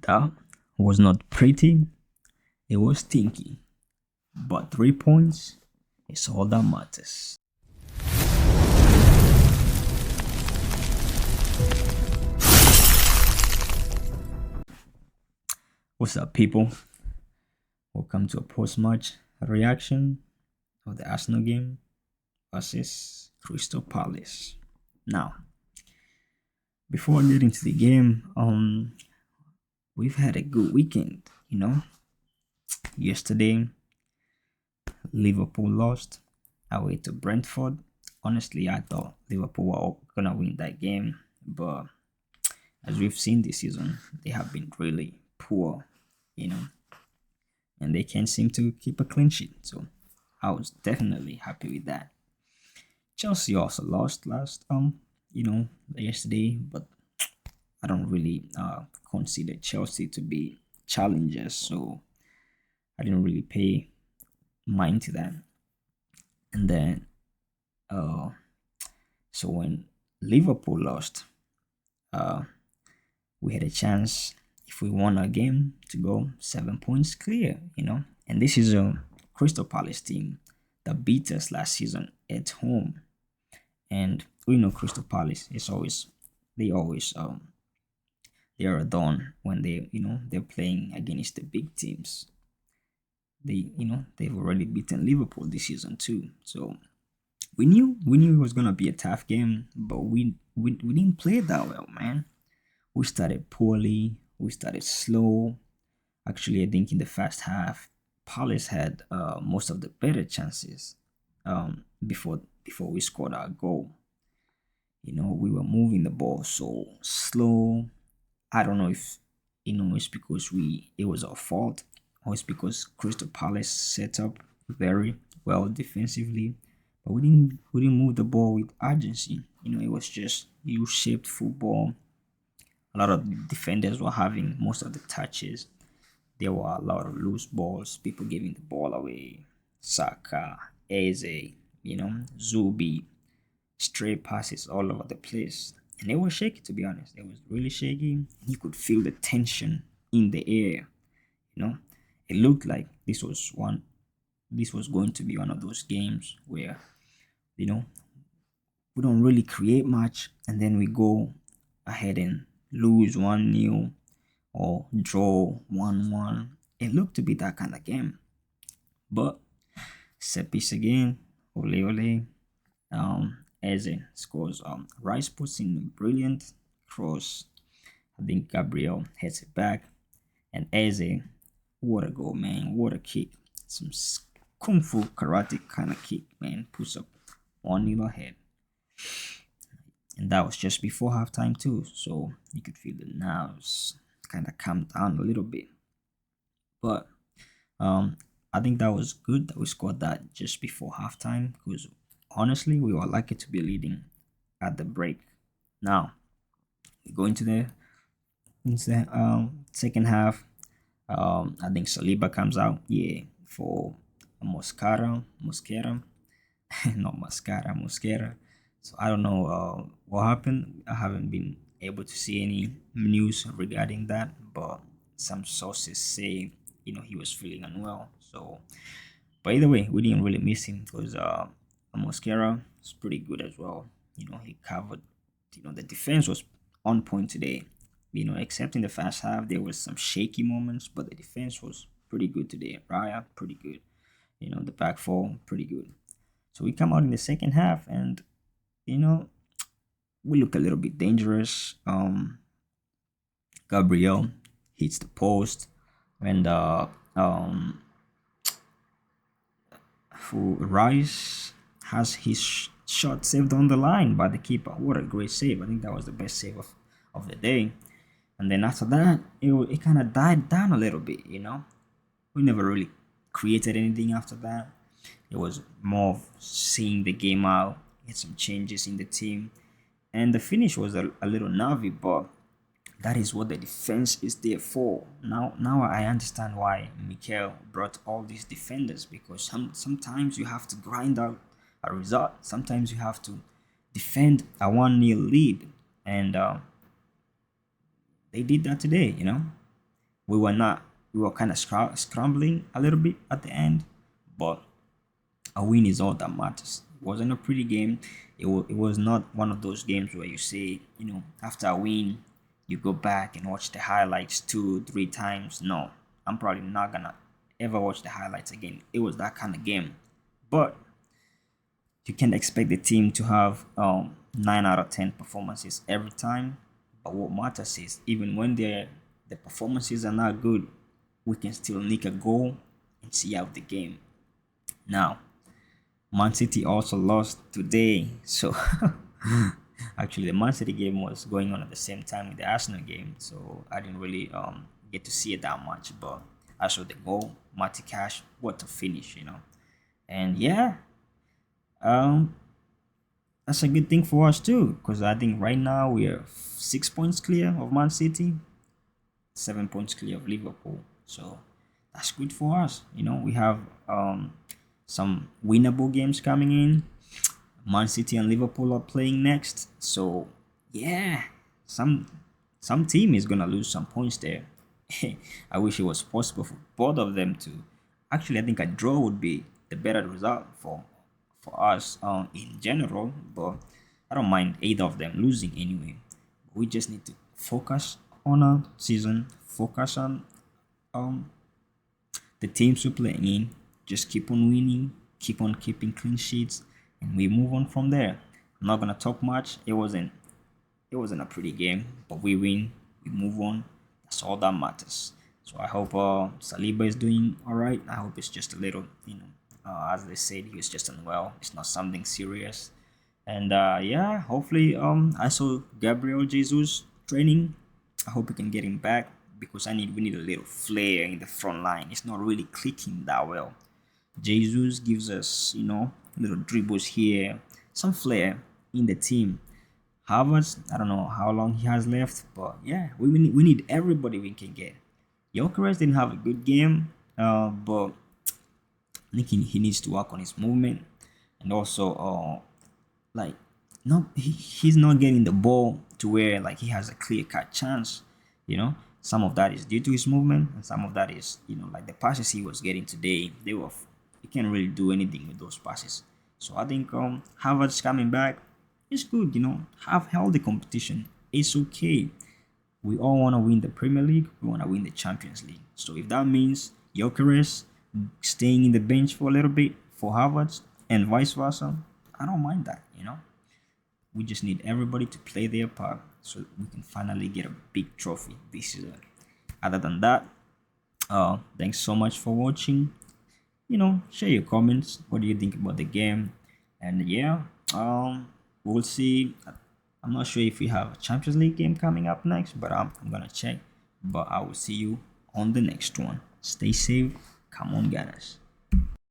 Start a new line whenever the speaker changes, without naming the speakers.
That was not pretty, it was stinky. But 3 points is all that matters. What's up, people? Welcome to a post-match reaction of the Arsenal game versus Crystal Palace. Now, before I get into the game, we've had a good weekend. Yesterday Liverpool lost away to Brentford. Honestly, I thought Liverpool were gonna win that game, but as we've seen this season, they have been really poor, you know, and they can't seem to keep a clean sheet. So I was definitely happy with that. Chelsea also lost yesterday, but I don't really consider Chelsea to be challengers, so I didn't really pay mind to that. And then so when Liverpool lost, uh we had a chance if we won our game to go 7 points clear, and this is a Crystal Palace team that beat us last season at home. And we know Crystal Palace is always they always they are done when they're playing against the big teams. They've already beaten Liverpool this season too. So we knew it was gonna be a tough game, but we didn't play that well, man. We started poorly, we started slow. Actually, I think in the first half, Palace had most of the better chances before we scored our goal. We were moving the ball so slow. I don't know if it's because it was our fault, or it's because Crystal Palace set up very well defensively, but we didn't move the ball with urgency. It was just U-shaped football. A lot of defenders were having most of the touches. There were a lot of loose balls, people giving the ball away. Saka, Eze, Zubi, stray passes all over the place. And it was shaky, to be honest. It was really shaky. You could feel the tension in the air. It looked like this was going to be one of those games where, we don't really create much and then we go ahead and lose 1-0 or draw 1-1. It looked to be that kind of game. But set piece again, ole ole. Eze scores. Rice puts in a brilliant cross. I think Gabriel hits it back, and Eze, what a goal, man! What a kick! Some kung fu karate kind of kick, man. Puts up 1-0 ahead, and that was just before halftime too. So you could feel the nerves kind of calm down a little bit. But I think that was good that we scored that just before halftime, because honestly, we were lucky to be leading at the break. Now, we go into the second half. I think Saliba comes out, for Mosquera, not Mascara, Mosquera. So I don't know what happened. I haven't been able to see any news regarding that, but some sources say he was feeling unwell. So, but either way, we didn't really miss him because Mosquera is pretty good as well. He covered. The defense was on point today. Except in the first half, there was some shaky moments, but the defense was pretty good today. Raya, pretty good. The back four, pretty good. So we come out in the second half, and we look a little bit dangerous. Gabriel hits the post, and who Rice has his shot saved on the line by the keeper. What a great save! I think that was the best save of the day. And then after that, it kind of died down a little bit. We never really created anything after that. It was more of seeing the game out, get some changes in the team, and the finish was a little nervy, but that is what the defense is there for. Now I understand why Mikel brought all these defenders, because sometimes you have to grind out a result. Sometimes you have to defend a 1-0 lead, and they did that today. We were not. We were kind of scrambling a little bit at the end, but a win is all that matters. It wasn't a pretty game. It was not one of those games where you say, after a win, you go back and watch the highlights 2, 3 times. No, I'm probably not gonna ever watch the highlights again. It was that kind of game. But you can't expect the team to have 9 out of 10 performances every time. But what matters is even when the performances are not good, we can still nick a goal and see out the game. Now, Man City also lost today, so actually the Man City game was going on at the same time with the Arsenal game, so I didn't really get to see it that much. But I saw the goal, Matty Cash, what a finish. And yeah, um, that's a good thing for us too, because I think right now we are 6 points clear of Man City, 7 points clear of Liverpool. So that's good for us. We have some winnable games coming in. Man City and Liverpool are playing next. So yeah, some team is gonna lose some points there. I wish it was possible for both of them to. Actually, I think a draw would be the better result for us in general. But I don't mind either of them losing anyway. We just need to focus on our season. Focus on um the teams we're playing in. Just keep on winning, keep on keeping clean sheets, and we move on from there. I'm not gonna talk much. It wasn't a pretty game, but we win, we move on. That's all that matters. So I hope Saliba is doing all right. I hope it's just a little, as they said, he was just unwell. It's not something serious. And yeah, hopefully I saw Gabriel Jesus training. I hope we can get him back because we need a little flair in the front line. It's not really clicking that well. Jesus gives us, little dribbles here, some flair in the team. Havertz, I don't know how long he has left, but yeah, we need everybody we can get. Jokeres didn't have a good game, but I think he needs to work on his movement and also like no he's not getting the ball to where like he has a clear cut chance. Some of that is due to his movement and some of that is like the passes he was getting today, he can't really do anything with those passes. So I think Harvard's coming back. It's good. Have healthy competition. It's okay. We all want to win the Premier League. We want to win the Champions League. So if that means Gyökeres staying in the bench for a little bit for Harvard and vice versa, I don't mind that. We just need everybody to play their part so we can finally get a big trophy this season. Other than that, thanks so much for watching. Share your comments. What do you think about the game? And yeah, we'll see. I'm not sure if we have a Champions League game coming up next, but I'm gonna check. But I will see you on the next one. Stay safe. Come on, guys.